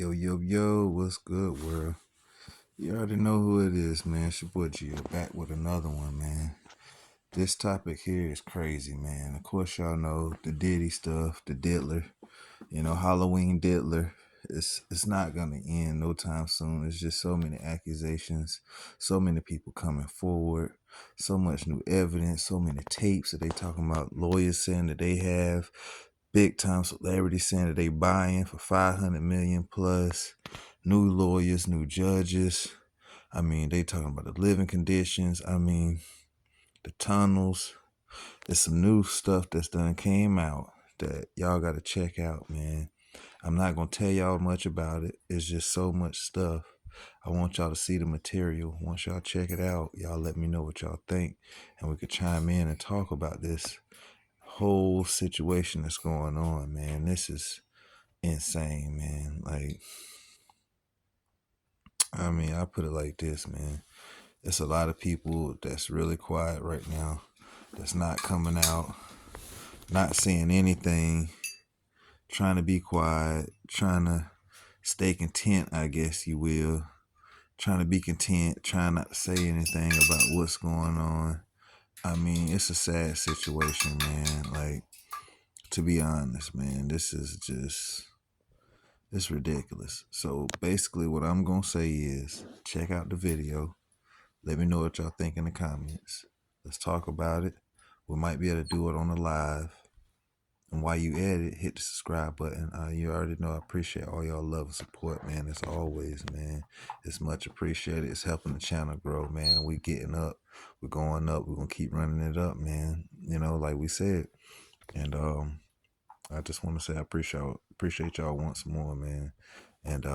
Yo, yo, yo, what's good, world? You already know who it is, man. It's your boy G, back with another one, man. This topic here is crazy, man. Of course, y'all know the Diddy stuff, the diddler, Halloween diddler. It's not gonna end no time soon. It's just so many accusations, so many people coming forward, so much new evidence, so many tapes that they talking about, lawyers saying that they have, big time celebrities saying that they buying for 500 million plus, new lawyers, new judges. I mean, they talking about the living conditions. I mean, the tunnels. There's some new stuff that's done came out that y'all got to check out, man. I'm not going to tell y'all much about it. It's just so much stuff. I want y'all to see the material. Once y'all check it out, y'all let me know what y'all think, and we could chime in and talk about this whole situation that's going on, man. This is insane, man. I put it like this, man. It's a lot of people that's really quiet right now, that's not coming out, not saying anything, trying to be quiet, trying to stay content, I guess you will. Trying to be content, trying not to say anything about what's going on. I mean, it's a sad situation, man. To be honest, man, this is just, it's ridiculous. So basically what I'm going to say is check out the video. Let me know what y'all think in the comments. Let's talk about it. We might be able to do it on the live. And while you at it, hit the subscribe button. You already know I appreciate all y'all love and support, man. As always, man. It's much appreciated. It's helping the channel grow, man. We getting up. We're going up. We're going to keep running it up, man. Like we said. And I just want to say I appreciate y'all once more, man. And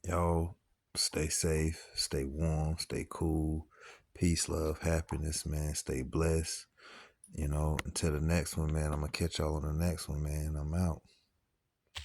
y'all stay safe, stay warm, stay cool. Peace, love, happiness, man. Stay blessed. Until the next one, man. I'm going to catch y'all on the next one, man. I'm out.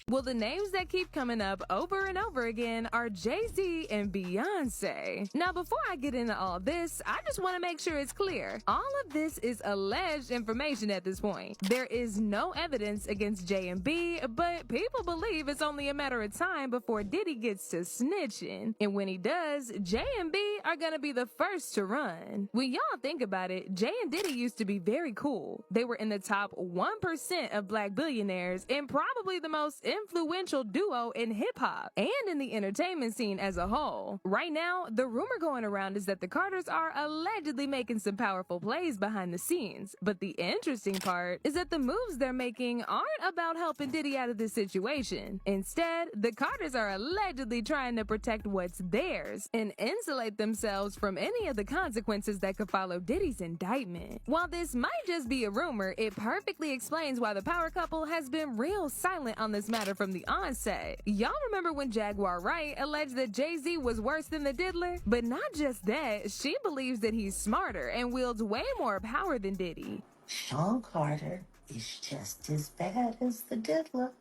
Well, the names that keep coming up over and over again are Jay-Z and Beyonce. Now, before I get into all this, I just want to make sure it's clear. All of this is alleged information at this point. There is no evidence against J and B, but people believe it's only a matter of time before Diddy gets to snitching. And when he does, J and B are going to be the first to run. When y'all think about it, Jay and Diddy used to be very cool. They were in the top 1% of black billionaires and probably the most influential duo in hip-hop and in the entertainment scene as a whole. Right now, the rumor going around is that the Carters are allegedly making some powerful plays behind the scenes. But the interesting part is that the moves they're making aren't about helping Diddy out of this situation. Instead, the Carters are allegedly trying to protect what's theirs and insulate themselves from any of the consequences that could follow Diddy's indictment. While this might just be a rumor, it perfectly explains why the power couple has been real silent on this matter from the onset. Y'all remember when Jaguar Wright alleged that Jay-Z was worse than the diddler? But not just that, she believes that he's smarter and wields way more power than Diddy. Sean Carter is just as bad as the diddler.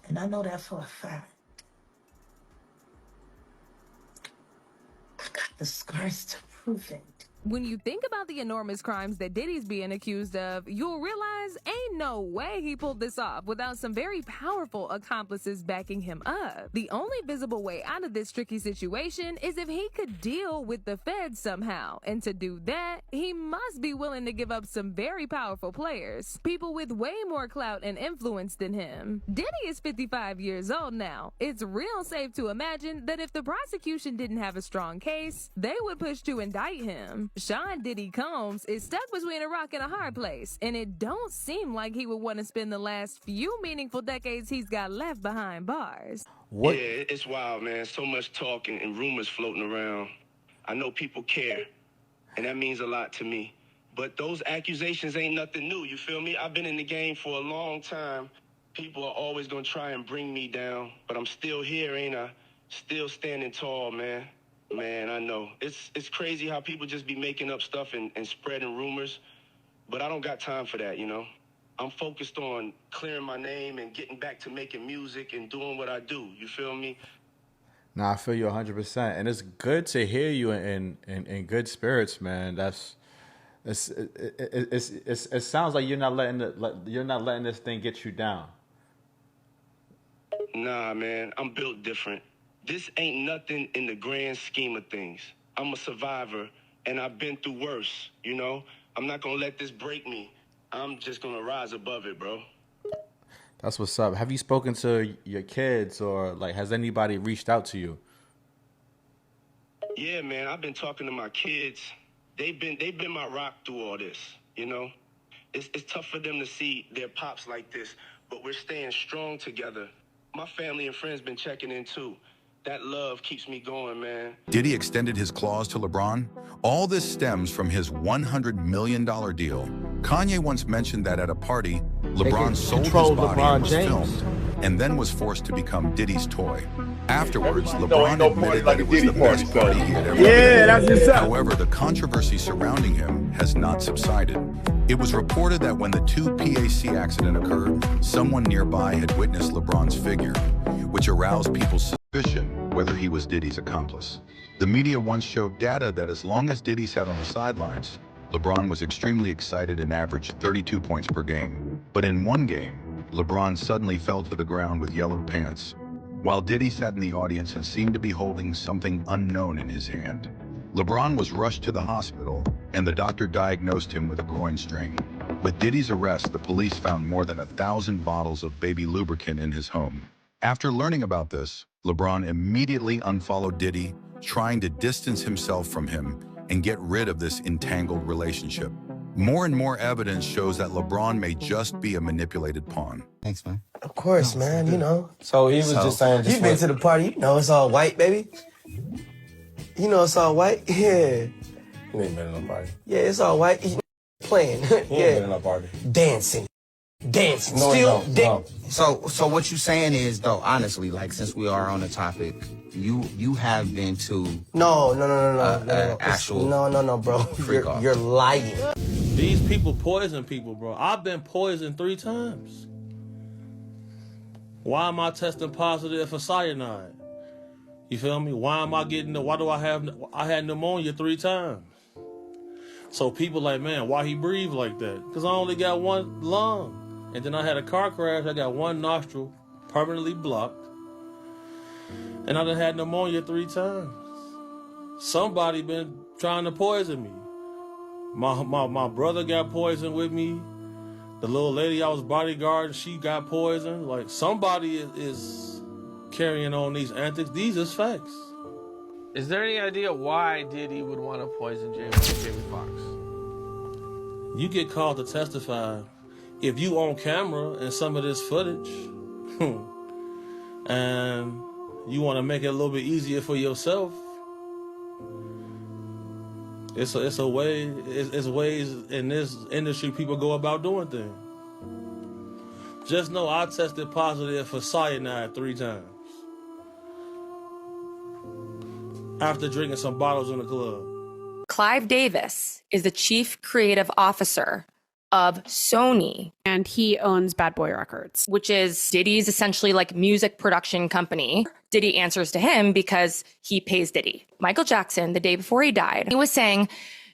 And I know that for a fact. I got the scars to prove it. When you think about the enormous crimes that Diddy's being accused of, you'll realize ain't no way he pulled this off without some very powerful accomplices backing him up. The only visible way out of this tricky situation is if he could deal with the feds somehow. And to do that, he must be willing to give up some very powerful players, people with way more clout and influence than him. Diddy is 55 years old now. It's real safe to imagine that if the prosecution didn't have a strong case, they would push to indict him. Sean Diddy Combs is stuck between a rock and a hard place, and it don't seem like he would want to spend the last few meaningful decades he's got left behind bars. What? Yeah, it's wild, man. So much talk and rumors floating around. I know people care, and that means a lot to me. But those accusations ain't nothing new, you feel me? I've been in the game for a long time. People are always gonna try and bring me down, but I'm still here, ain't I? Still standing tall, man. Man, I know. It's crazy how people just be making up stuff and spreading rumors, but I don't got time for that, I'm focused on clearing my name and getting back to making music and doing what I do, you feel me? Nah, I feel you 100%, and it's good to hear you in good spirits, man. It sounds like you're not letting this thing get you down. Nah, man, I'm built different. This ain't nothing in the grand scheme of things. I'm a survivor, and I've been through worse, you know? I'm not gonna let this break me. I'm just gonna rise above it, bro. That's what's up. Have you spoken to your kids, or like has anybody reached out to you? Yeah, man, I've been talking to my kids. They've been my rock through all this, you know? It's tough for them to see their pops like this, but we're staying strong together. My family and friends been checking in too. That love keeps me going, man. Diddy extended his claws to LeBron. All this stems from his $100 million deal. Kanye once mentioned that at a party, LeBron sold his body and was filmed, and then was forced to become Diddy's toy. Afterwards, LeBron admitted that it was the best party he had ever been to. However, the controversy surrounding him has not subsided. It was reported that when the 2 PAC accident occurred, someone nearby had witnessed LeBron's figure, which aroused people's suspicion whether he was Diddy's accomplice. The media once showed data that as long as Diddy sat on the sidelines, LeBron was extremely excited and averaged 32 points per game. But in one game, LeBron suddenly fell to the ground with yellow pants, while Diddy sat in the audience and seemed to be holding something unknown in his hand. LeBron was rushed to the hospital, and the doctor diagnosed him with a groin strain. With Diddy's arrest, the police found more than 1,000 bottles of baby lubricant in his home. After learning about this, LeBron immediately unfollowed Diddy, trying to distance himself from him and get rid of this entangled relationship. More and more evidence shows that LeBron may just be a manipulated pawn. Thanks, man. Of course, man, you know. So he was just saying... You've been to the party, you know it's all white, baby. You know it's all white? Yeah. He ain't been in no party. Yeah, it's all white. He playing. He ain't been in no party. Dancing. Dancing. No, Still no. So what you saying is, though, honestly, like, since we are on the topic, you have been to no. Actual No, bro. You're lying. These people poison people, bro. I've been poisoned 3 times. Why am I testing positive for cyanide? You feel me? Why do I had pneumonia 3 times? So people like, man, why he breathe like that? Because I only got 1 lung. And then I had a car crash. I got 1 nostril permanently blocked. And I done had pneumonia 3 times. Somebody been trying to poison me. My brother got poisoned with me. The little lady I was bodyguarding, she got poisoned. Like, somebody is carrying on these antics. These is facts. Is there any idea why Diddy would want to poison Jamie Foxx? You get called to testify. If you on camera and some of this footage, and you want to make it a little bit easier for yourself, it's ways in this industry people go about doing things. Just know I tested positive for cyanide 3 times after drinking some bottles in the club. Clive Davis is the chief creative officer of Sony. And he owns Bad Boy Records, which is Diddy's essentially like music production company. Diddy answers to him because he pays Diddy. Michael Jackson, the day before he died, he was saying,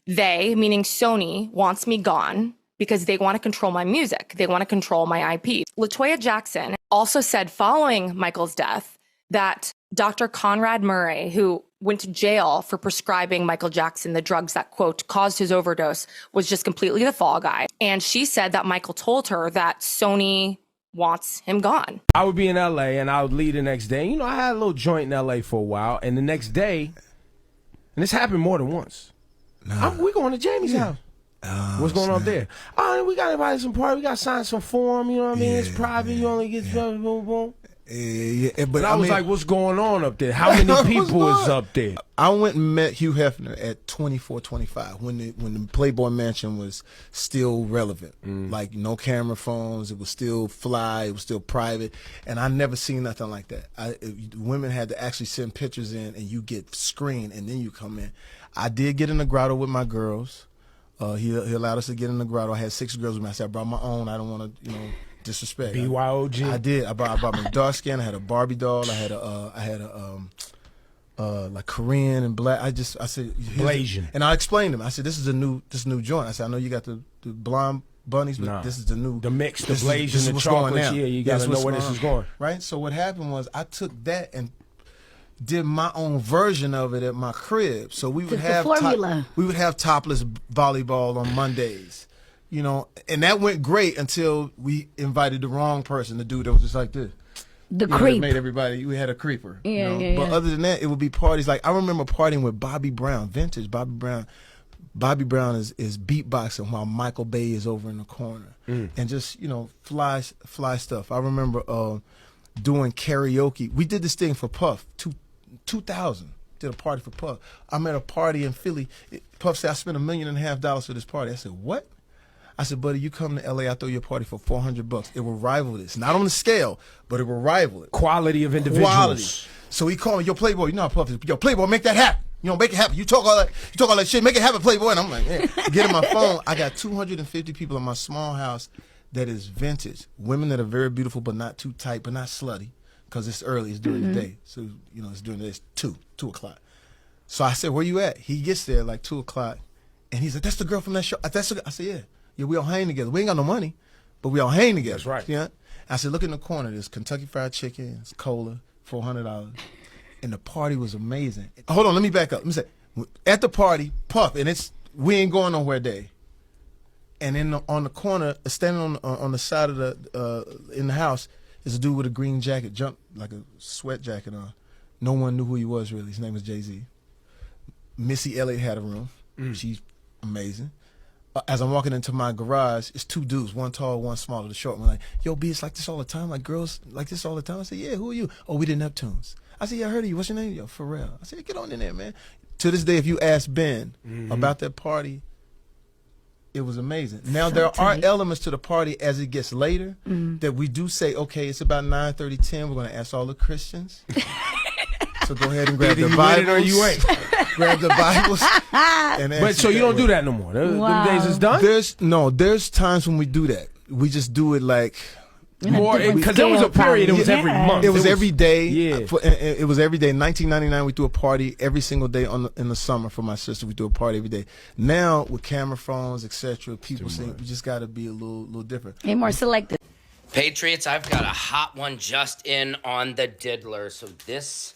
they, meaning Sony, wants me gone because they want to control my music. They want to control my IP. LaToya Jackson also said following Michael's death that Dr. Conrad Murray, who went to jail for prescribing Michael Jackson the drugs that, quote, caused his overdose, was just completely the fall guy. And she said that Michael told her that Sony wants him gone. I would be in LA and I would leave the next day. You know, I had a little joint in LA for a while, and the next day, and this happened more than once. We going to Jamie's house. What's going on there? Oh, we got invited to some party. We got signed some form. You know what I mean? It's private. You only get boom, boom, boom. But I was like, what's going on up there? How many people is up there? I went and met Hugh Hefner at 24, 25 when the Playboy Mansion was still relevant. Like, no camera phones. It was still fly. It was still private. And I never seen nothing like that. Women had to actually send pictures in, and you get screened, and then you come in. I did get in the grotto with my girls. He allowed us to get in the grotto. I had 6 girls with me. I said, I brought my own. I don't want to, disrespect. BYOG. I did. I brought my dark skin. I had a Barbie doll. I had a like Korean and black. I said Blasian. And I explained to him. I said, this is a new joint. I said, I know you got the blonde bunnies, but this is the new. The mix, the this blaze, is and the what's going chocolates. now. Yeah, you gotta know where this is going. Right? So what happened was I took that and did my own version of it at my crib. So we would have we would have topless volleyball on Mondays. You know, and that went great until we invited the wrong person, the dude that was just like this. The creep. Made everybody, we had a creeper. Yeah, you know? yeah, But yeah. other than that, it would be parties. Like, I remember partying with Bobby Brown, vintage Bobby Brown. Bobby Brown is beatboxing while Michael Bay is over in the corner. And just, you know, fly stuff. I remember doing karaoke. We did this thing for Puff, 2000. Did a party for Puff. I'm at a party in Philly. Puff said, I spent $1.5 million for this party. I said, what? I said, buddy, you come to LA, I'll throw you a party for $400. It will rival this. Not on the scale, but it will rival it. Quality of individuals. Quality. So he called me, yo, Playboy, you know how Puff is. Yo, Playboy, make that happen. You know, make it happen. You talk all that shit, make it happen, Playboy. And I'm like, yeah. Get in my phone. I got 250 people in my small house that is vintage. Women that are very beautiful, but not too tight, but not slutty. Because it's early, it's during the day. So, you know, it's during the day, it's 2 o'clock. So I said, where you at? He gets there like 2 o'clock. And he's like, that's the girl from that show. I said, yeah. Yeah, we all hang together. We ain't got no money, but we all hang together. That's right. Yeah. I said, look in the corner. There's Kentucky Fried Chicken, it's cola, $400. And the party was amazing. Hold on, let me back up. Let me say, at the party, Puff, and it's we ain't going nowhere day. And on the corner, standing on the side of the in the house, is a dude with a green jacket, like a sweat jacket on. No one knew who he was really. His name was Jayz. Missy Elliott had a room. She's amazing. As I'm walking into my garage, it's 2 dudes, one tall, one smaller, the short one. Like, yo, B, it's like this all the time? Like girls like this all the time? I said, yeah, who are you? Oh, we the Neptunes. I said, yeah, I heard of you. What's your name? Yo, Pharrell. I said, get on in there, man. To this day, if you ask Ben about that party, it was amazing. Now, there are elements to the party as it gets later that we do say, okay, it's about 9:30, 10. We're going to ask all the Christians. So go ahead and grab the Bibles. Or you ain't. Grab the Bibles. But so you don't do that no more. Them days is done? There's times when we do that. We just do it like more, because there was a period it was every month. It was every day. Yeah. It was every day. In 1999, we threw a party every single day in the summer for my sister. We threw a party every day. Now with camera phones, etc., people say we just got to be a little different. Ain't more selective. Patriots, I've got a hot one just in on the diddler. So this.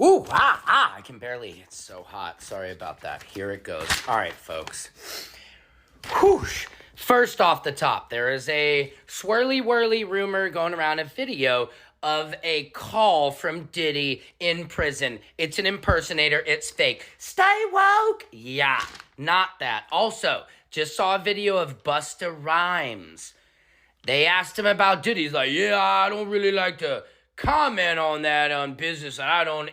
Ooh, I can barely, it's so hot. Sorry about that. Here it goes. All right, folks. Whoosh. First off the top, there is a swirly-whirly rumor going around, a video of a call from Diddy in prison. It's an impersonator. It's fake. Stay woke. Yeah, not that. Also, just saw a video of Busta Rhymes. They asked him about Diddy. He's like, yeah, I don't really like to comment on that business. I don't,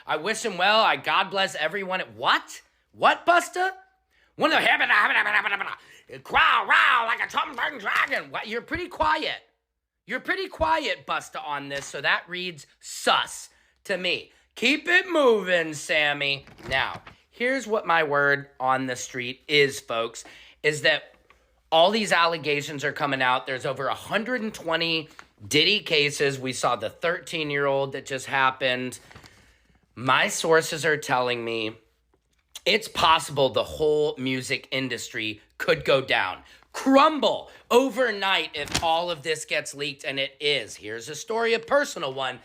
I wish him well. God bless everyone. What? What, Busta? One of the growl like a something dragon. What? You're pretty quiet. You're pretty quiet, Busta, on this. So that reads sus to me. Keep it moving, Sammy. Now, here's what my word on the street is, folks, is that all these allegations are coming out. There's over 120 Diddy cases. We saw the 13-year-old that just happened. My sources are telling me it's possible the whole music industry could go down, crumble overnight if all of this gets leaked, and it is. Here's a story, a personal one.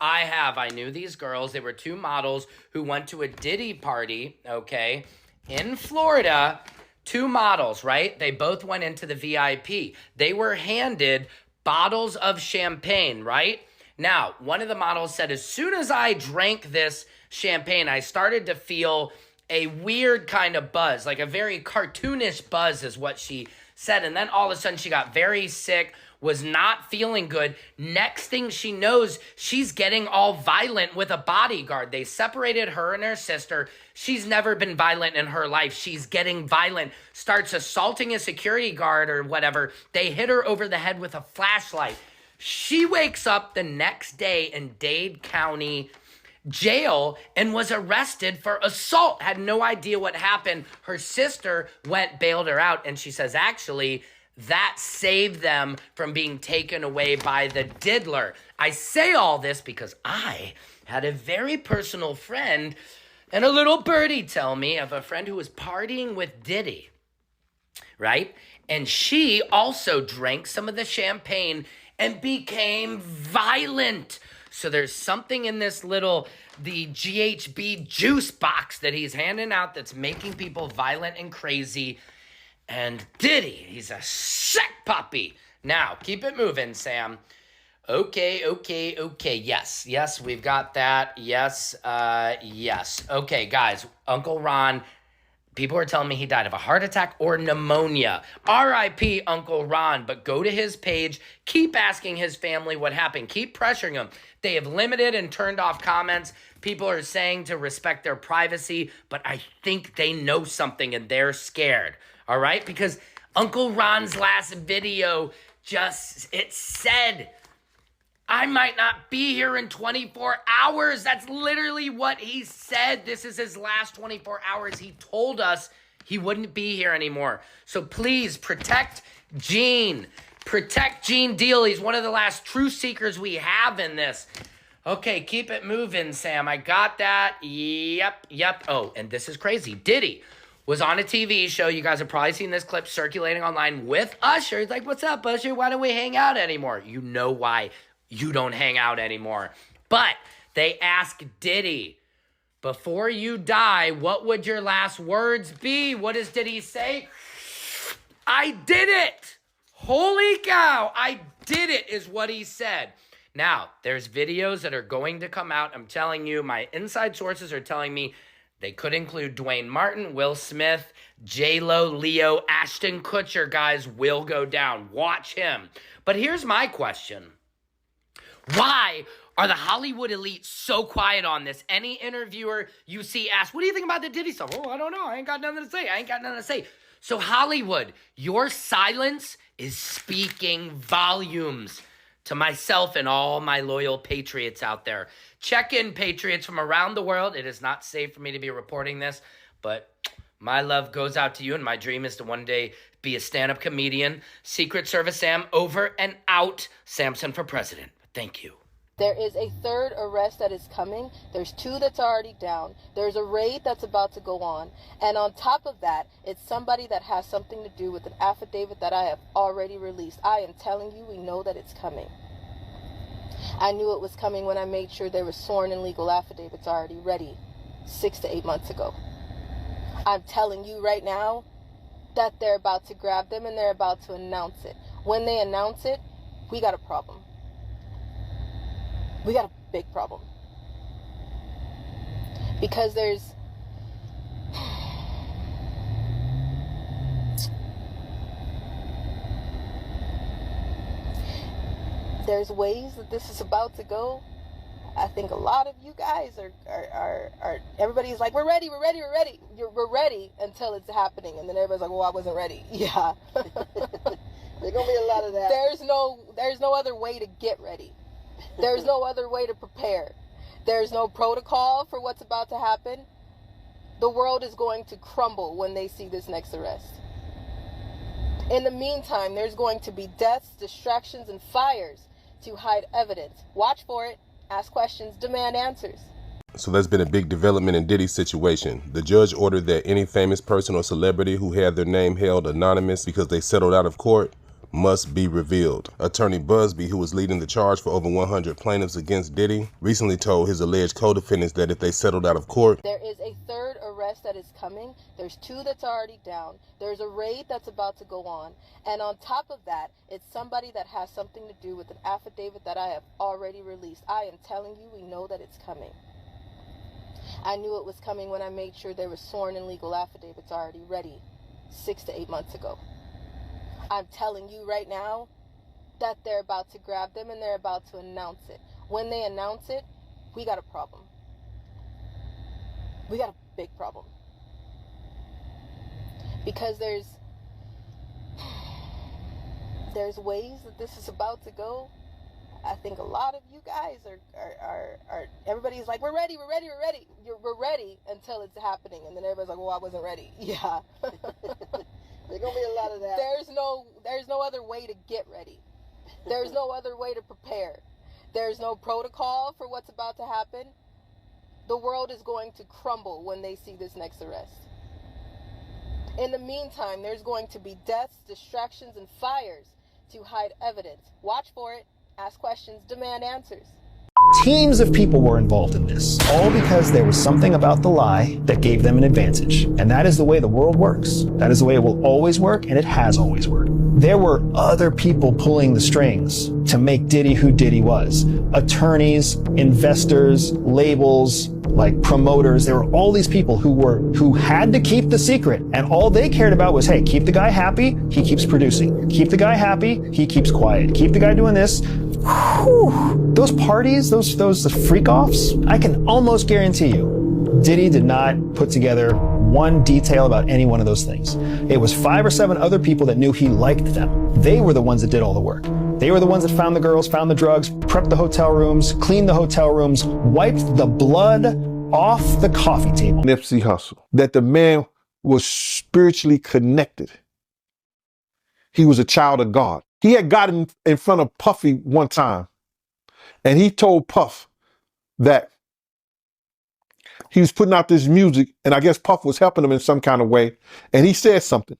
I knew these girls. They were 2 models who went to a Diddy party, okay, in Florida. 2 models, right? They both went into the VIP. They were handed bottles of champagne, right? Now, one of the models said, as soon as I drank this champagne, I started to feel a weird kind of buzz, like a very cartoonish buzz is what she said. And then all of a sudden she got very sick, was not feeling good. Next thing she knows, she's getting all violent with a bodyguard. They separated her and her sister. She's never been violent in her life. She's getting violent, starts assaulting a security guard or whatever. They hit her over the head with a flashlight. She wakes up the next day in Dade County jail and was arrested for assault. Had no idea what happened. Her sister bailed her out, and she says, actually, that saved them from being taken away by the diddler. I say all this because I had a very personal friend and a little birdie tell me of a friend who was partying with Diddy, right? And she also drank some of the champagne and became violent. So there's something in this the GHB juice box that he's handing out that's making people violent and crazy. And Diddy, he's a sick puppy. Now, keep it moving, Sam. Okay. Yes, we've got that. Yes. Okay, guys, Uncle Ron, people are telling me he died of a heart attack or pneumonia. R.I.P. Uncle Ron, but go to his page. Keep asking his family what happened. Keep pressuring them. They have limited and turned off comments. People are saying to respect their privacy, but I think they know something and they're scared. All right? Because Uncle Ron's last video it said, I might not be here in 24 hours. That's literally what he said. This is his last 24 hours. He told us he wouldn't be here anymore. So please protect Gene. Protect Gene Deal. He's one of the last truth seekers we have in this. Okay, keep it moving, Sam. I got that. Yep. Oh, and this is crazy. Diddy was on a TV show. You guys have probably seen this clip circulating online with Usher. He's like, what's up, Usher? Why don't we hang out anymore? You know why you don't hang out anymore. But they ask Diddy, before you die, what would your last words be? What does Diddy say? I did it. Holy cow. I did it is what he said. Now, there's videos that are going to come out. I'm telling you, my inside sources are telling me they could include Dwayne Martin, Will Smith, J-Lo, Leo, Ashton Kutcher, guys, will go down. Watch him. But here's my question. Why are the Hollywood elite so quiet on this? Any interviewer you see ask, what do you think about the Diddy stuff? Oh, I don't know. I ain't got nothing to say. So Hollywood, your silence is speaking volumes to myself and all my loyal patriots out there. Check in, patriots from around the world. It is not safe for me to be reporting this, but my love goes out to you, and my dream is to one day be a stand-up comedian. Secret Service Sam, over and out. Samson for president. Thank you. There is a third arrest that is coming. There's 2 that's already down. There's a raid that's about to go on. And on top of that, it's somebody that has something to do with an affidavit that I have already released. I am telling you, we know that it's coming. I knew it was coming when I made sure there were sworn and legal affidavits already ready 6 to 8 months ago. I'm telling you right now that they're about to grab them and they're about to announce it. When they announce it, we got a problem. We got a big problem. Because there's ways that this is about to go. I think a lot of you guys are everybody's like, we're ready. We're ready until it's happening. And then everybody's like, well, I wasn't ready. Yeah. There's gonna be a lot of that. There's no other way to get ready. There's no other way to prepare. There's no protocol for what's about to happen. The world is going to crumble when they see this next arrest. In the meantime, there's going to be deaths, distractions, and fires to hide evidence. Watch for it, ask questions, demand answers. So there's been a big development in Diddy's situation. The judge ordered that any famous person or celebrity who had their name held anonymous because they settled out of court must be revealed. Attorney Busby, who was leading the charge for over 100 plaintiffs against Diddy, recently told his alleged co-defendants that if they settled out of court, there is a third arrest that is coming. There's 2 that's already down. There's a raid that's about to go on. And on top of that, it's somebody that has something to do with an affidavit that I have already released. I am telling you, we know that it's coming. I knew it was coming when I made sure there were sworn and legal affidavits already ready 6 to 8 months ago. I'm telling you right now that they're about to grab them and they're about to announce it. When they announce it, we got a problem. We got a big problem. Because there's ways that this is about to go. I think a lot of you guys are everybody's like, we're ready. We're ready until it's happening. And then everybody's like, well, I wasn't ready. Yeah. There's gonna be a lot of that. There's no other way to get ready. There's no other way to prepare. There's no protocol for what's about to happen. The world is going to crumble when they see this next arrest. In the meantime, there's going to be deaths, distractions, and fires to hide evidence. Watch for it, ask questions, demand answers. Teams of people were involved in this, all because there was something about the lie that gave them an advantage. And that is the way the world works. That is the way it will always work, and it has always worked. There were other people pulling the strings to make Diddy who Diddy was. Attorneys, investors, labels, like promoters. There were all these people who had to keep the secret, and all they cared about was, hey, keep the guy happy, he keeps producing. Keep the guy happy, he keeps quiet. Keep the guy doing this. Whew. Those parties, those freak-offs, I can almost guarantee you, Diddy did not put together one detail about any one of those things. It was 5 or 7 other people that knew he liked them. They were the ones that did all the work. They were the ones that found the girls, found the drugs, prepped the hotel rooms, cleaned the hotel rooms, wiped the blood off the coffee table. Nipsey Hussle, that the man was spiritually connected. He was a child of God. He had gotten in front of Puffy one time, and he told Puff that he was putting out this music, and I guess Puff was helping him in some kind of way, and he said something.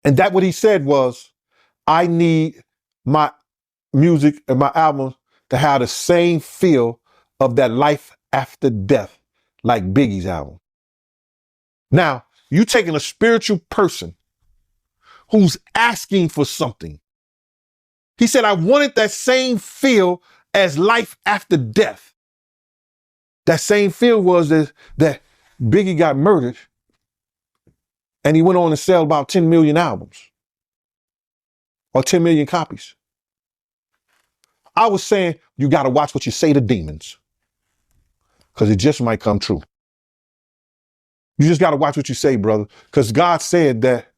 And that what he said was, I need my music and my album to have the same feel of that life after death, like Biggie's album. Now, you taking a spiritual person who's asking for something. He said, I wanted that same feel as life after death. That same feel was that Biggie got murdered and he went on to sell about 10 million albums or 10 million copies. I was saying, you got to watch what you say to demons because it just might come true. You just got to watch what you say, brother, because God said that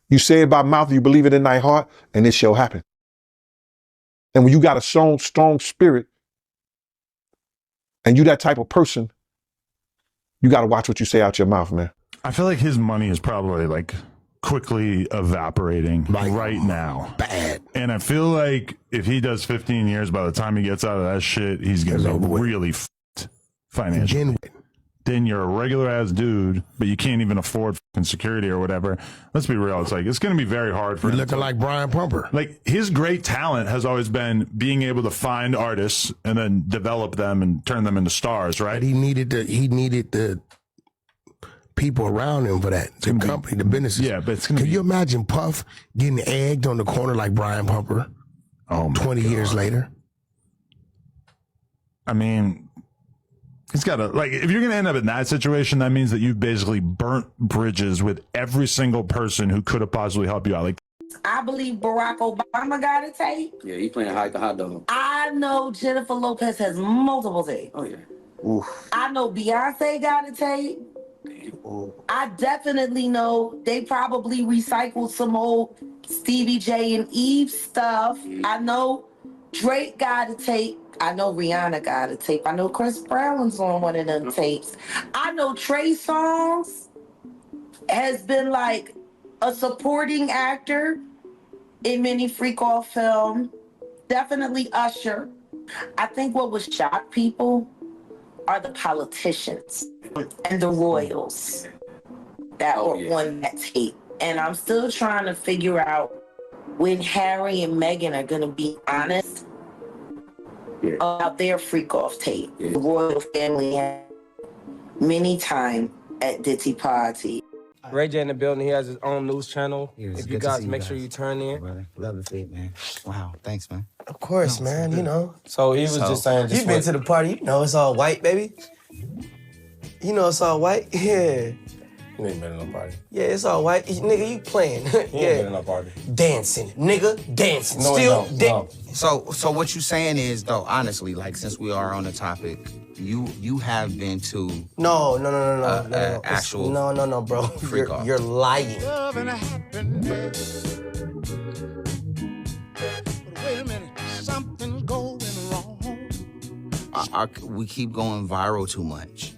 you say it by mouth, you believe it in thy heart, and it shall happen. And when you got a strong spirit and you that type of person, you got to watch what you say out your mouth, man. I feel like his money is probably like quickly evaporating right now. Bad. And I feel like if he does 15 years, by the time he gets out of that shit, he's going to be really f***ed financially. Then you're a regular ass dude, but you can't even afford fucking security or whatever. Let's be real. It's like, it's going to be very hard for him. Looking like Brian Pumper. Like, his great talent has always been being able to find artists and then develop them and turn them into stars, right? But he needed the people around him for that. The company, the businesses. Yeah, but it's going to Can you imagine Puff getting egged on the corner like Brian Pumper 20 years later? I mean, it's got to, like, if you're going to end up in that situation, that means that you've basically burnt bridges with every single person who could have possibly helped you out. Like, I believe Barack Obama got a tape. Yeah, he playing hide the hot dog. I know Jennifer Lopez has multiple tapes. Oh, yeah. Oof. I know Beyonce got a tape. I definitely know they probably recycled some old Stevie J and Eve stuff. I know Drake got a tape. I know Rihanna got a tape. I know Chris Brown's on one of them tapes. I know Trey Songz has been like a supporting actor in many freak-off films. Definitely Usher. I think what would shock people are the politicians and the royals that were on that tape. And I'm still trying to figure out when Harry and Meghan are going to be honest about their freak-off tape. The royal family had many times at Diddy party. Ray J in the building. He has his own news channel. If you guys make sure you turn in. Brother. Love the feed, man. Wow, thanks, man. Of course, man, you know. So he was just saying, You've been to the party, you know it's all white, baby. You know it's all white? Yeah. You ain't been in no party. Yeah, it's all white. Nigga, you playing. You ain't been in no party. Dancing, nigga, dancing. No, Still no. So what you saying is, though, honestly, like, since we are on the topic, you have been to No. actual No, bro. freak off. You're lying. Love and happiness. But wait a minute, something's going wrong. We keep going viral too much,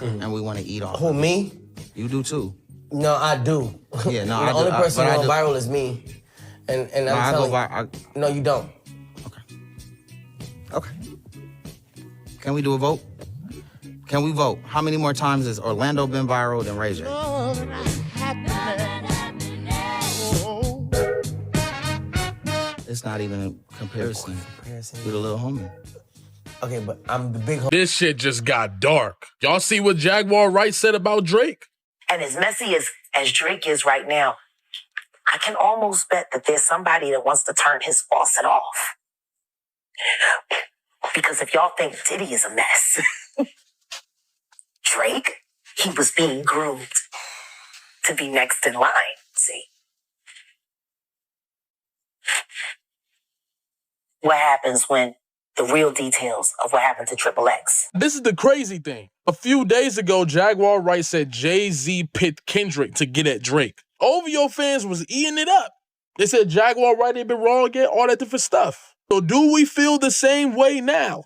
and we want to eat off. Who, me? You do too. No, I do. Yeah, no, the I do. only person But I going do. viral is me. And No, I I'm go telling you. No, you don't. Okay. Can we do a vote? Can we vote? How many more times has Orlando been viral than Ray J? Love and happiness. It's not even a comparison with a little homie. Okay, but I'm the big homie. This shit just got dark. Y'all see what Jaguar Wright said about Drake? And as messy as Drake is right now, I can almost bet that there's somebody that wants to turn his faucet off. Because if y'all think Diddy is a mess, Drake, he was being groomed to be next in line, see? What happens when the real details of what happened to Triple X? This is the crazy thing. A few days ago, Jaguar Wright said Jay-Z picked Kendrick to get at Drake. OVO fans was eating it up. They said Jaguar Wright ain't been wrong again, all that different stuff. So do we feel the same way now?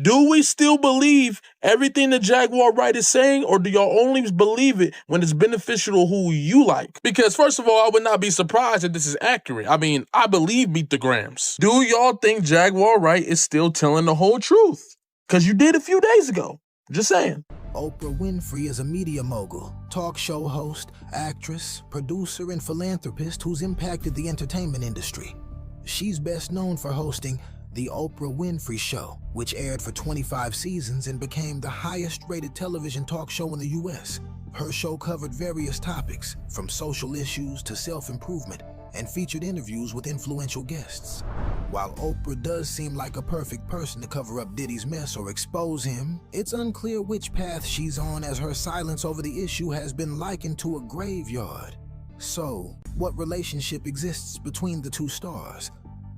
Do we still believe everything that Jaguar Wright is saying, or do y'all only believe it when it's beneficial to who you like? Because first of all, I would not be surprised if this is accurate. I mean, I believe Beat the Grams. Do y'all think Jaguar Wright is still telling the whole truth? Because you did a few days ago. Just saying. Oprah Winfrey is a media mogul, talk show host, actress, producer, and philanthropist who's impacted the entertainment industry. She's best known for hosting The Oprah Winfrey Show, which aired for 25 seasons and became the highest-rated television talk show in the U.S. Her show covered various topics, from social issues to self-improvement, and featured interviews with influential guests. While Oprah does seem like a perfect person to cover up Diddy's mess or expose him, it's unclear which path she's on, as her silence over the issue has been likened to a graveyard. So, what relationship exists between the two stars?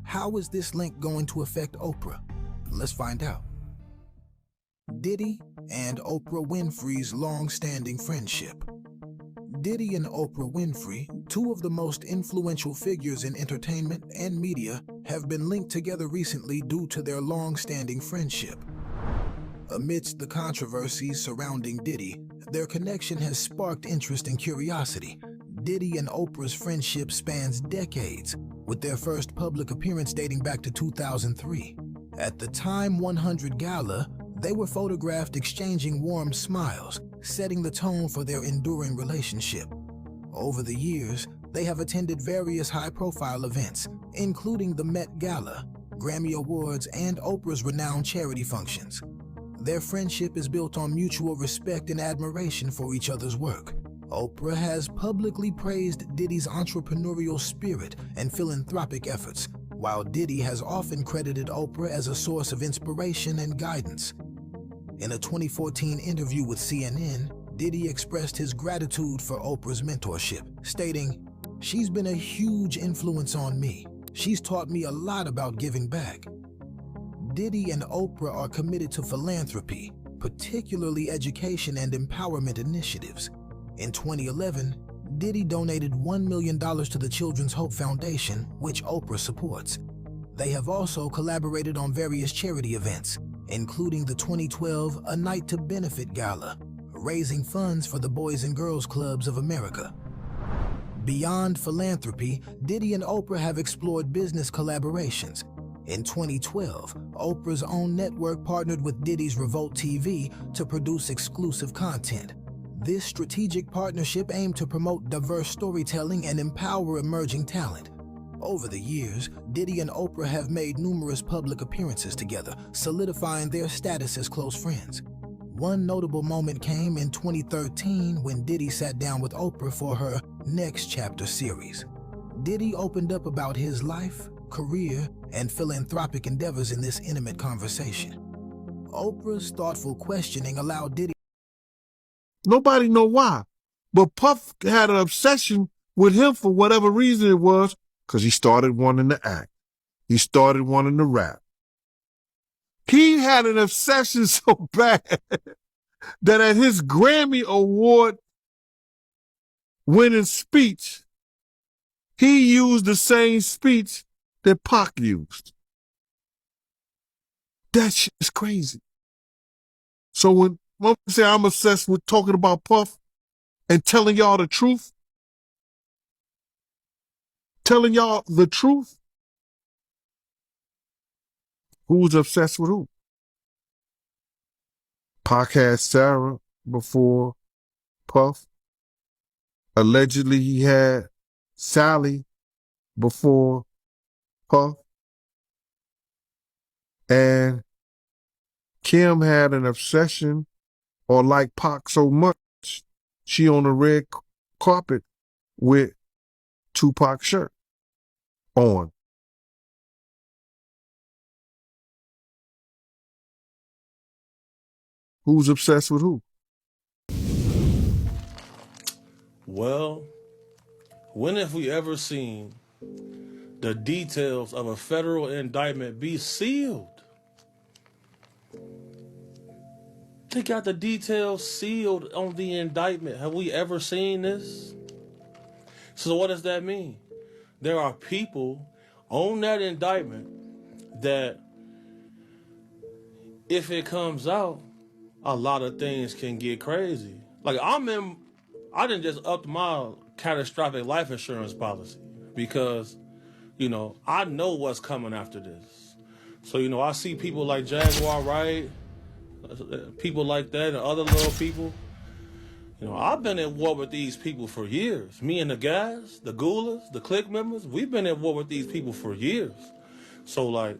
How is this link going to affect Oprah? Let's find out. Diddy and Oprah Winfrey's long-standing friendship. Diddy and Oprah Winfrey, two of the most influential figures in entertainment and media, have been linked together recently due to their long-standing friendship. Amidst the controversies surrounding Diddy, their connection has sparked interest and curiosity. Diddy and Oprah's friendship spans decades, with their first public appearance dating back to 2003. At the Time 100 Gala, they were photographed exchanging warm smiles, setting the tone for their enduring relationship. Over the years, they have attended various high-profile events, including the Met Gala, Grammy Awards, and Oprah's renowned charity functions. Their friendship is built on mutual respect and admiration for each other's work. Oprah has publicly praised Diddy's entrepreneurial spirit and philanthropic efforts, while Diddy has often credited Oprah as a source of inspiration and guidance. In a 2014 interview with CNN, Diddy expressed his gratitude for Oprah's mentorship, stating, "She's been a huge influence on me. She's taught me a lot about giving back." Diddy and Oprah are committed to philanthropy, particularly education and empowerment initiatives. In 2011, Diddy donated $1 million to the Children's Hope Foundation, which Oprah supports. They have also collaborated on various charity events, including the 2012 A Night to Benefit Gala, raising funds for the Boys and Girls Clubs of America. Beyond philanthropy, Diddy and Oprah have explored business collaborations. In 2012, Oprah's own network partnered with Diddy's Revolt TV to produce exclusive content. This strategic partnership aimed to promote diverse storytelling and empower emerging talent. Over the years, Diddy and Oprah have made numerous public appearances together, solidifying their status as close friends. One notable moment came in 2013 when Diddy sat down with Oprah for her Next Chapter series. Diddy opened up about his life, career, and philanthropic endeavors in this intimate conversation. Oprah's thoughtful questioning allowed Diddy. Nobody know why, but Puff had an obsession with him for whatever reason it was, because he started wanting to act. He started wanting to rap. He had an obsession so bad that at his Grammy Award winning speech, he used the same speech that Pac used. That shit is crazy. So when I say I'm obsessed with talking about Puff and telling y'all the truth, who's obsessed with who? Pac had Sarah before Puff. Allegedly he had Sally before Huh? And Kim had an obsession or like Pac so much, she on the red carpet with Tupac shirt on. Who's obsessed with who? Well, when have we ever seen the details of a federal indictment be sealed? They got the details sealed on the indictment. Have we ever seen this? So what does that mean? There are people on that indictment that if it comes out, a lot of things can get crazy. Like I done just upped my catastrophic life insurance policy because, you know, I know what's coming after this. So, you know, I see people like Jaguar Wright, people like that and other little people. You know, I've been at war with these people for years. Me and the guys, the Gulas, the clique members, we've been at war with these people for years. So, like,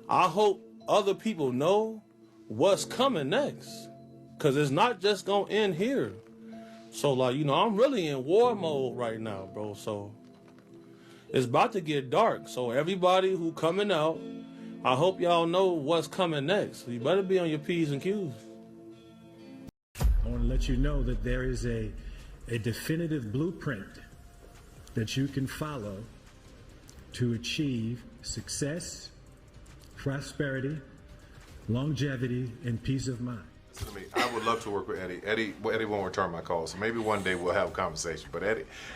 I hope other people know what's coming next. Because it's not just going to end here. So, like, you know, I'm really in war mode right now, bro. So, it's about to get dark. So, everybody who coming out, I hope y'all know what's coming next. So you better be on your P's and Q's. I want to let you know that there is a definitive blueprint that you can follow to achieve success, prosperity, longevity, and peace of mind. To me, I would love to work with Eddie. Eddie won't return my calls, so maybe one day we'll have a conversation. But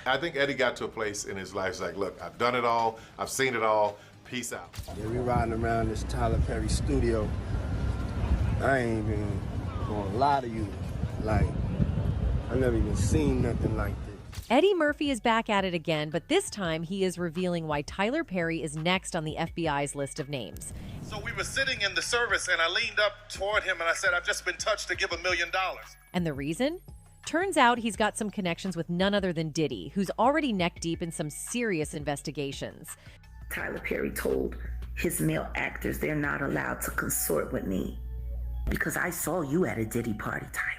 I think Eddie got to a place in his life, it's like, look, I've done it all, I've seen it all, peace out. Yeah, we riding around this Tyler Perry studio. I ain't even gonna lie to you. Like, I never even seen nothing like this. Eddie Murphy is back at it again, but this time he is revealing why Tyler Perry is next on the FBI's list of names. So we were sitting in the service and I leaned up toward him and I said, I've just been touched to give $1 million. And the reason? Turns out he's got some connections with none other than Diddy, who's already neck deep in some serious investigations. Tyler Perry told his male actors they're not allowed to consort with me because I saw you at a Diddy party, Tyler.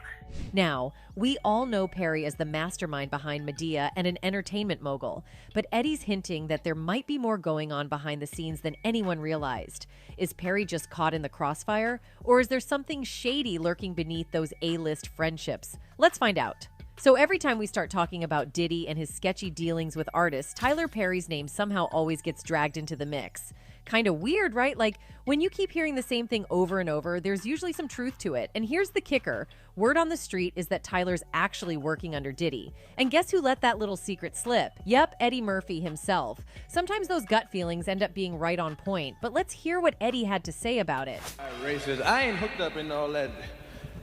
Now, we all know Perry as the mastermind behind Madea and an entertainment mogul, but Eddie's hinting that there might be more going on behind the scenes than anyone realized. Is Perry just caught in the crossfire, or is there something shady lurking beneath those A-list friendships? Let's find out. So every time we start talking about Diddy and his sketchy dealings with artists, Tyler Perry's name somehow always gets dragged into the mix. Kind of weird, right? Like, when you keep hearing the same thing over and over, there's usually some truth to it. And here's the kicker. Word on the street is that Tyler's actually working under Diddy. And guess who let that little secret slip? Yep, Eddie Murphy himself. Sometimes those gut feelings end up being right on point, but let's hear what Eddie had to say about it. Racist. I ain't hooked up in all that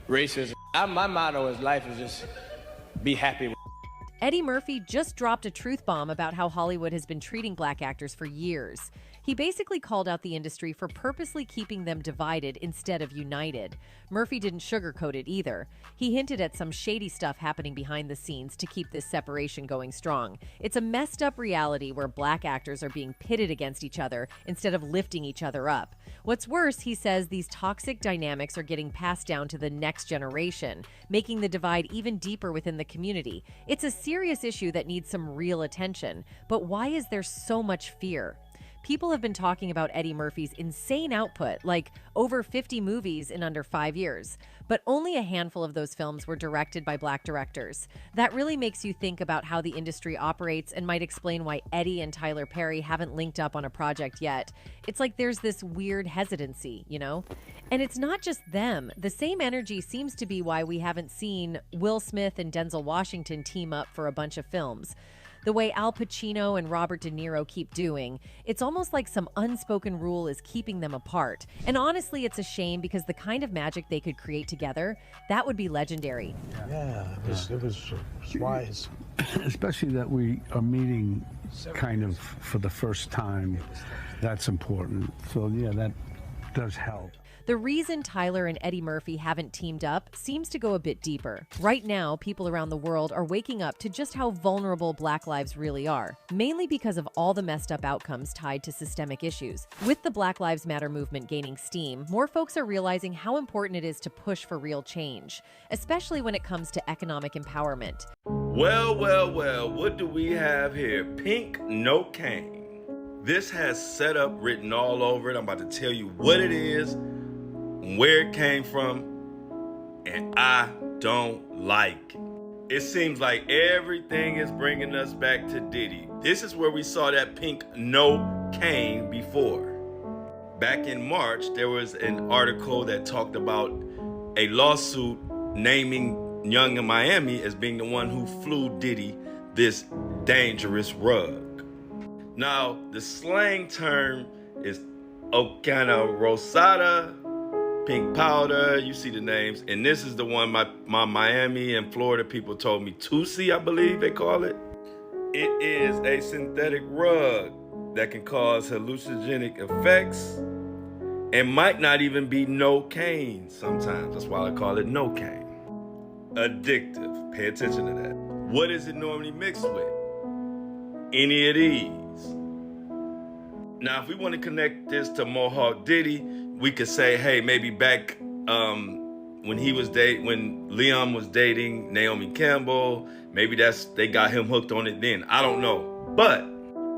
racism. My motto in life is just be happy. Eddie Murphy just dropped a truth bomb about how Hollywood has been treating black actors for years. He basically called out the industry for purposely keeping them divided instead of united. Murphy didn't sugarcoat it either. He hinted at some shady stuff happening behind the scenes to keep this separation going strong. It's a messed up reality where black actors are being pitted against each other instead of lifting each other up. What's worse, he says these toxic dynamics are getting passed down to the next generation, making the divide even deeper within the community. It's a serious issue that needs some real attention. But why is there so much fear? People have been talking about Eddie Murphy's insane output, like over 50 movies in under 5 years. But only a handful of those films were directed by black directors. That really makes you think about how the industry operates and might explain why Eddie and Tyler Perry haven't linked up on a project yet. It's like there's this weird hesitancy, you know? And it's not just them. The same energy seems to be why we haven't seen Will Smith and Denzel Washington team up for a bunch of films. The way Al Pacino and Robert De Niro keep doing, it's almost like some unspoken rule is keeping them apart. And honestly, it's a shame because the kind of magic they could create together, that would be legendary. Yeah, it was wise. Especially that we are meeting kind of for the first time. That's important. So yeah, that does help. The reason Tyler and Eddie Murphy haven't teamed up seems to go a bit deeper. Right now, people around the world are waking up to just how vulnerable Black lives really are, mainly because of all the messed up outcomes tied to systemic issues. With the Black Lives Matter movement gaining steam, more folks are realizing how important it is to push for real change, especially when it comes to economic empowerment. Well, what do we have here? Pink No Cane. This has setup written all over it. I'm about to tell you what it is, where it came from, and I don't like it. It seems like everything is bringing us back to Diddy. This is where we saw that Pink No Cane before. Back in March, there was an article that talked about a lawsuit naming Young in Miami as being the one who flew Diddy this dangerous rug. Now, the slang term is Ocana Rosada, Pink Powder, you see the names. And this is the one my Miami and Florida people told me, Tusi, I believe they call it. It is a synthetic rug that can cause hallucinogenic effects and might not even be no-cane sometimes. That's why I call it no-cane. Addictive, pay attention to that. What is it normally mixed with? Any of these. Now, if we want to connect this to Mohawk Diddy, we could say, hey, maybe back when Liam was dating Naomi Campbell, maybe they got him hooked on it then. I don't know. But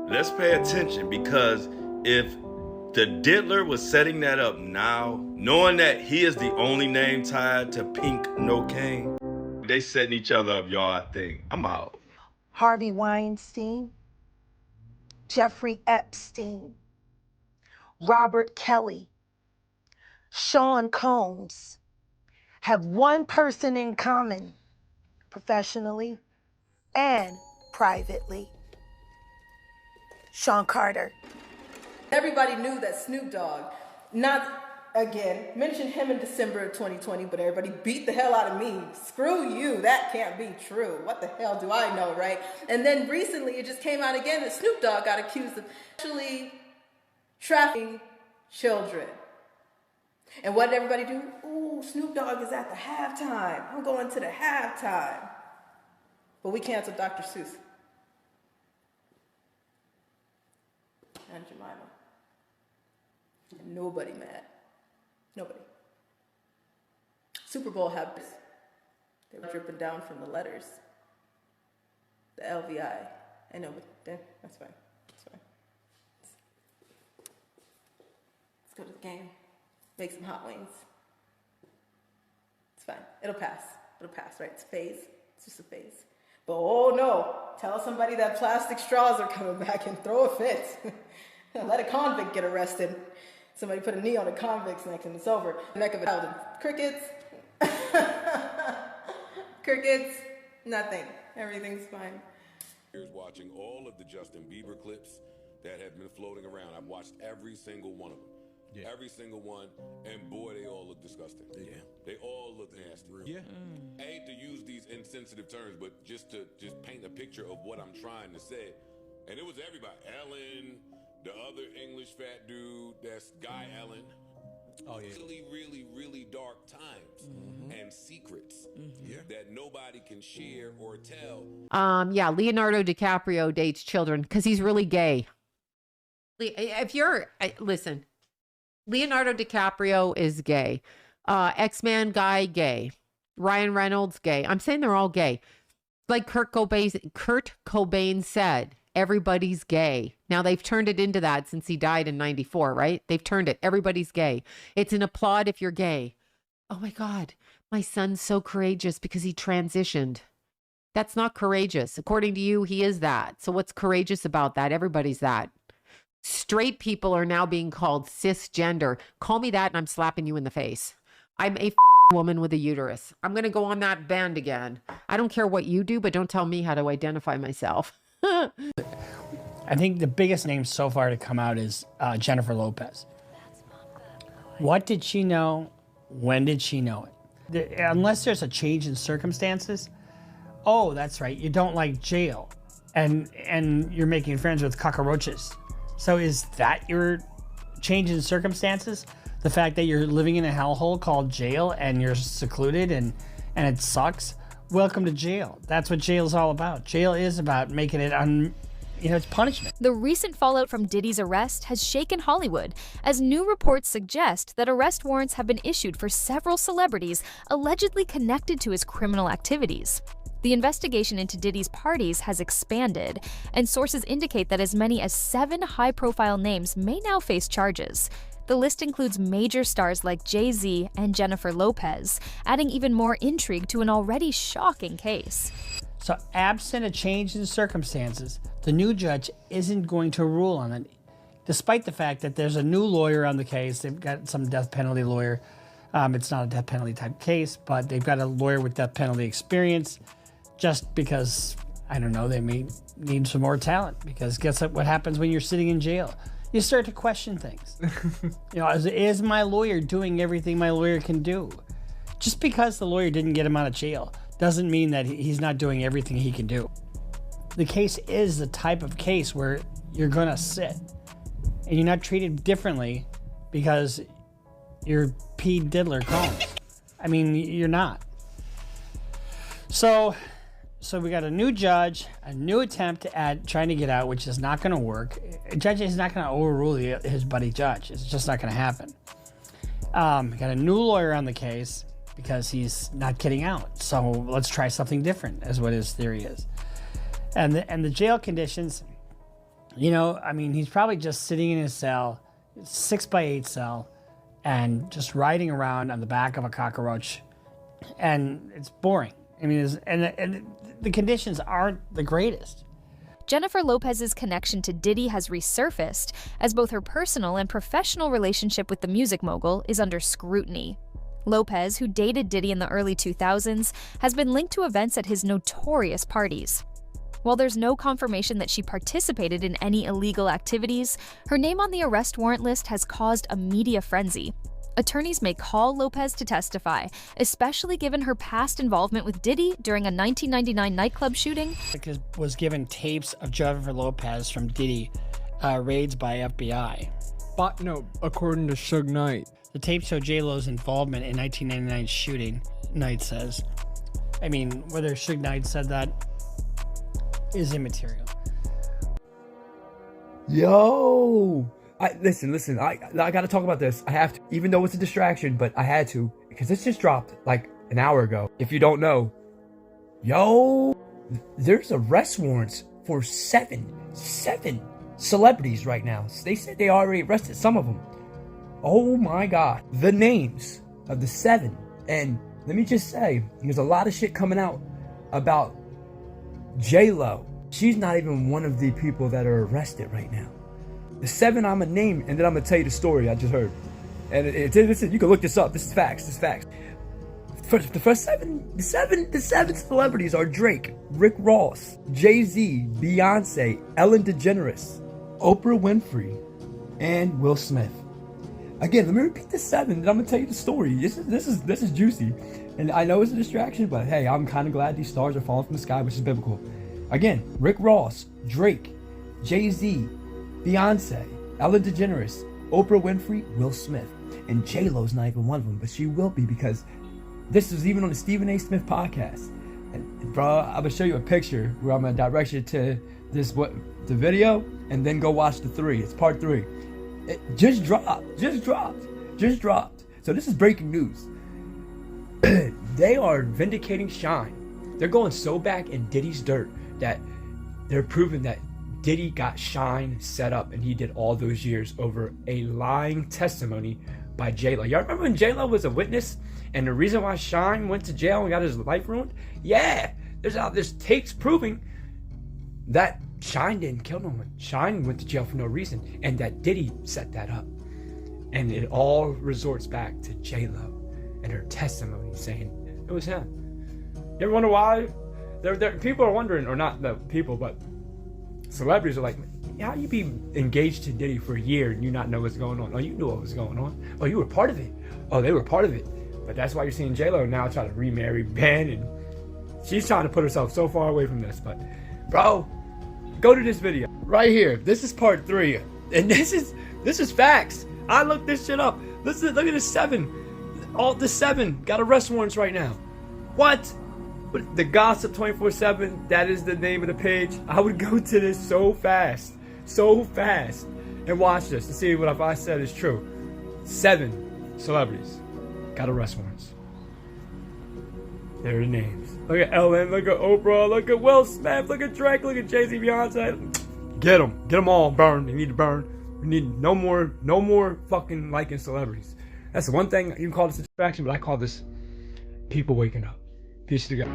let's pay attention, because if the diddler was setting that up now, knowing that he is the only name tied to Pink No Cane, they setting each other up, y'all, I think. I'm out. Harvey Weinstein, Jeffrey Epstein, Robert Kelly, Sean Combs have one person in common, professionally and privately. Sean Carter. Everybody knew that Snoop Dogg, mentioned him in December of 2020, but everybody beat the hell out of me. Screw you, that can't be true. What the hell do I know, right? And then recently it just came out again that Snoop Dogg got accused of actually trafficking children. And what did everybody do? Ooh, Snoop Dogg is at the halftime. I'm going to the halftime. But we canceled Dr. Seuss. And Jemima. And nobody mad. Nobody. Super Bowl had this. They were dripping down from the letters. The LVI. I know, but that's fine. That's fine. Let's go to the game. Make some hot wings. It's fine. It'll pass. It'll pass, right? It's a phase. It's just a phase. But oh no, tell somebody that plastic straws are coming back and throw a fit. Let a convict get arrested. Somebody put a knee on a convict's neck and it's over. The neck of a child. Crickets. Crickets. Nothing. Everything's fine. Here's watching all of the Justin Bieber clips that have been floating around. I've watched every single one of them. Yeah. Every single one, and boy, they all look disgusting. Yeah. They all look nasty. Yeah. I hate to use these insensitive terms, but just to paint a picture of what I'm trying to say. And it was everybody. Ellen, the other English fat dude, that's Guy Ellen. Oh, yeah. Really, really, really dark times and secrets that nobody can share or tell. Yeah, Leonardo DiCaprio dates children because he's really gay. Listen, Leonardo DiCaprio is gay. X-Man guy, gay. Ryan Reynolds, gay. I'm saying they're all gay. Like Kurt Cobain said, everybody's gay. Now they've turned it into that since he died in 94, right? They've turned it. Everybody's gay. It's an applaud if you're gay. Oh my God, my son's so courageous because he transitioned. That's not courageous. According to you, he is that. So what's courageous about that? Everybody's that. Straight people are now being called cisgender. Call me that and I'm slapping you in the face. I'm a woman with a uterus. I'm going to go on that band again. I don't care what you do, but don't tell me how to identify myself. I think the biggest name so far to come out is Jennifer Lopez. What did she know? When did she know it? Unless there's a change in circumstances. Oh, that's right. You don't like jail. And you're making friends with cockroaches. So is that your change in circumstances? The fact that you're living in a hellhole called jail and you're secluded and it sucks. Welcome to jail. That's what jail is all about. Jail is about making it it's punishment. The recent fallout from Diddy's arrest has shaken Hollywood, as new reports suggest that arrest warrants have been issued for several celebrities allegedly connected to his criminal activities. The investigation into Diddy's parties has expanded, and sources indicate that as many as 7 high-profile names may now face charges. The list includes major stars like Jayz and Jennifer Lopez, adding even more intrigue to an already shocking case. So absent a change in circumstances, the new judge isn't going to rule on it, despite the fact that there's a new lawyer on the case. They've got some death penalty lawyer. It's not a death penalty type case, but they've got a lawyer with death penalty experience, just because, I don't know, they may need some more talent, because guess what happens when you're sitting in jail? You start to question things. Is my lawyer doing everything my lawyer can do? Just because the lawyer didn't get him out of jail doesn't mean that he's not doing everything he can do. The case is the type of case where you're gonna sit and you're not treated differently because you're P. Diddler Combs. I mean, you're not. So we got a new judge, a new attempt at trying to get out, which is not gonna work. A judge is not gonna overrule his buddy judge. It's just not gonna happen. We got a new lawyer on the case because he's not getting out. So let's try something different, is what his theory is. And the jail conditions, he's probably just sitting in his cell, 6x8 cell, and just riding around on the back of a cockroach, and it's boring. And the conditions aren't the greatest. Jennifer Lopez's connection to Diddy has resurfaced, as both her personal and professional relationship with the music mogul is under scrutiny. Lopez, who dated Diddy in the early 2000s, has been linked to events at his notorious parties. While there's no confirmation that she participated in any illegal activities, her name on the arrest warrant list has caused a media frenzy. Attorneys may call Lopez to testify, especially given her past involvement with Diddy during a 1999 nightclub shooting. Was given tapes of Jennifer Lopez from Diddy raids by FBI. But no, according to Suge Knight. The tape showed J-Lo's involvement in 1999 shooting, Knight says. Whether Suge Knight said that is immaterial. Yo! Listen, I gotta talk about this. I have to, even though it's a distraction, but I had to, because this just dropped like an hour ago. If you don't know, there's arrest warrants for seven celebrities right now. They said they already arrested some of them. Oh my God. The names of the 7. And let me just say, there's a lot of shit coming out about J-Lo. She's not even one of the people that are arrested right now. The 7 I'm gonna name, and then I'm gonna tell you the story I just heard. And listen, you can look this up. This is facts. The seven celebrities are Drake, Rick Ross, Jay-Z, Beyonce, Ellen DeGeneres, Oprah Winfrey, and Will Smith. Again, let me repeat the 7, and I'm gonna tell you the story. This is juicy, and I know it's a distraction, but hey, I'm kind of glad these stars are falling from the sky, which is biblical. Again, Rick Ross, Drake, Jay-Z, Beyonce, Ellen DeGeneres, Oprah Winfrey, Will Smith, and J-Lo's not even one of them, but she will be, because this was even on the Stephen A. Smith podcast. And bro, I'm gonna show you a picture where I'm gonna direct you to the video, and then go watch the 3. It's part 3. It just dropped. So this is breaking news. They are vindicating Shine. They're going so back in Diddy's dirt that they're proving that Diddy got Shine set up, and he did all those years over a lying testimony by J-Lo. Y'all remember when J-Lo was a witness, and the reason why Shine went to jail and got his life ruined? Yeah, there's tapes proving that Shine didn't kill no one. Shine went to jail for no reason, and that Diddy set that up. And it all resorts back to J-Lo and her testimony saying it was him. You ever wonder why? People are wondering, or not the people, but celebrities are like, how do you be engaged to Diddy for a year and you not know what's going on? Oh, you knew what was going on. Oh, you were part of it. Oh, they were part of it. But that's why you're seeing J-Lo now try to remarry Ben, and she's trying to put herself so far away from this. But bro, go to this video right here. This is part 3, and this is facts. I looked this shit up. Listen, look at the 7. All the 7 got arrest warrants right now. What? But the Gossip 24/7, that is the name of the page. I would go to this so fast, and watch this to see what I said is true. 7 celebrities got arrest warrants. There are the names. Look at Ellen, look at Oprah, look at Will Smith, look at Drake, look at Jayz, Beyonce. Get them all burned. They need to burn. We need no more fucking liking celebrities. That's the one thing you can call this a distraction, but I call this people waking up. Peace to God.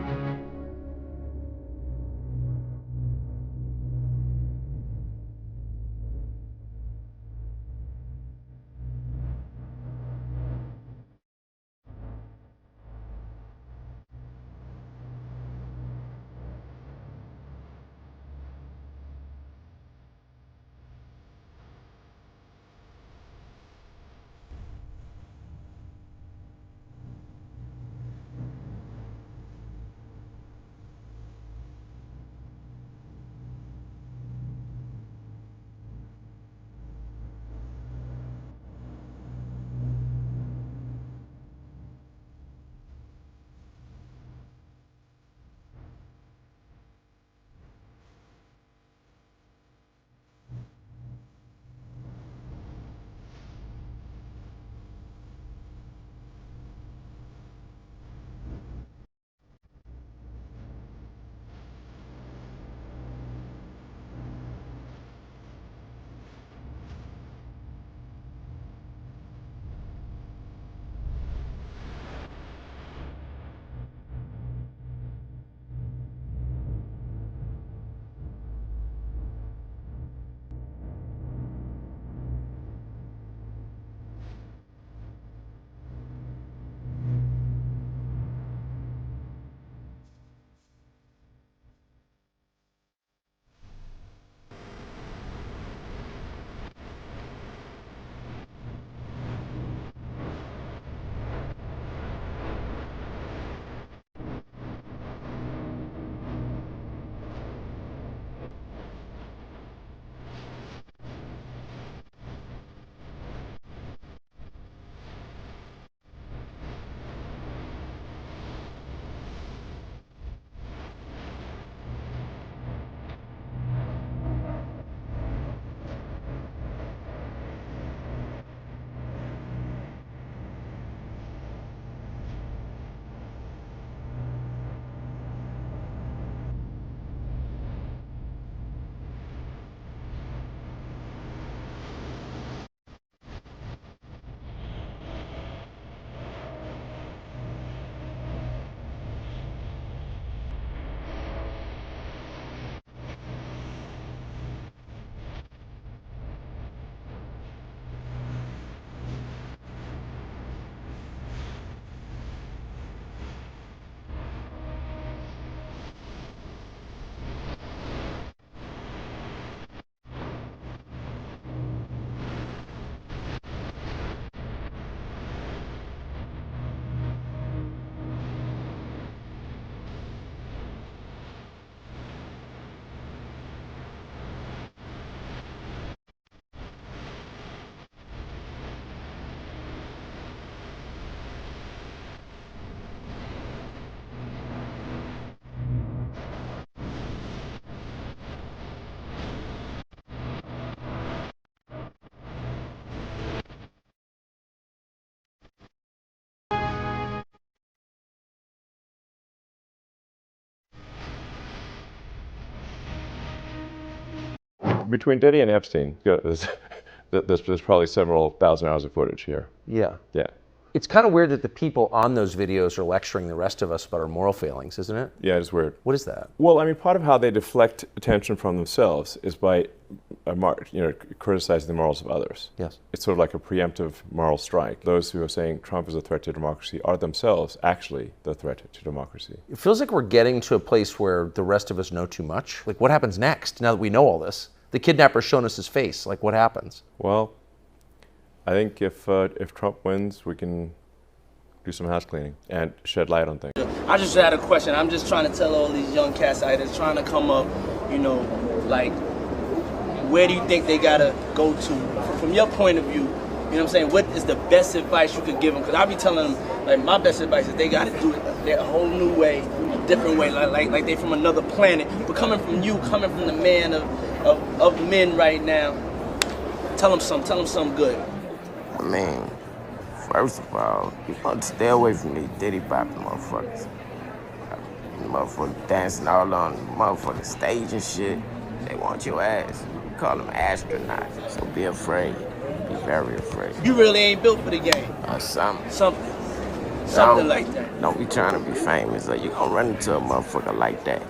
Between Diddy and Epstein, there's probably several thousand hours of footage here. Yeah. Yeah. It's kind of weird that the people on those videos are lecturing the rest of us about our moral failings, isn't it? Yeah, it's weird. What is that? Well, I mean, part of how they deflect attention from themselves is by, criticizing the morals of others. Yes. It's sort of like a preemptive moral strike. Those who are saying Trump is a threat to democracy are themselves actually the threat to democracy. It feels like we're getting to a place where the rest of us know too much. Like, what happens next now that we know all this? The kidnapper's shown us his face. Like, what happens? Well, I think if Trump wins, we can do some house cleaning and shed light on things. I just had a question. I'm just trying to tell all these young cats out there trying to come up, like, where do you think they gotta go to? From your point of view, You know what I'm saying? What is the best advice you could give them? Because I be telling them, like, my best advice is they got to do it a whole new way, a different way, like they from another planet. But coming from you, coming from the man of men right now, tell them something good. I mean, first of all, you want to stay away from these Diddy popping motherfuckers. Motherfuckers dancing all on the motherfucking stage and shit. They want your ass. You call them astronauts. So be afraid. Be very afraid. You really ain't built for the game. Or something. Something like that. Don't be trying to be famous or you gonna run into a motherfucker like that.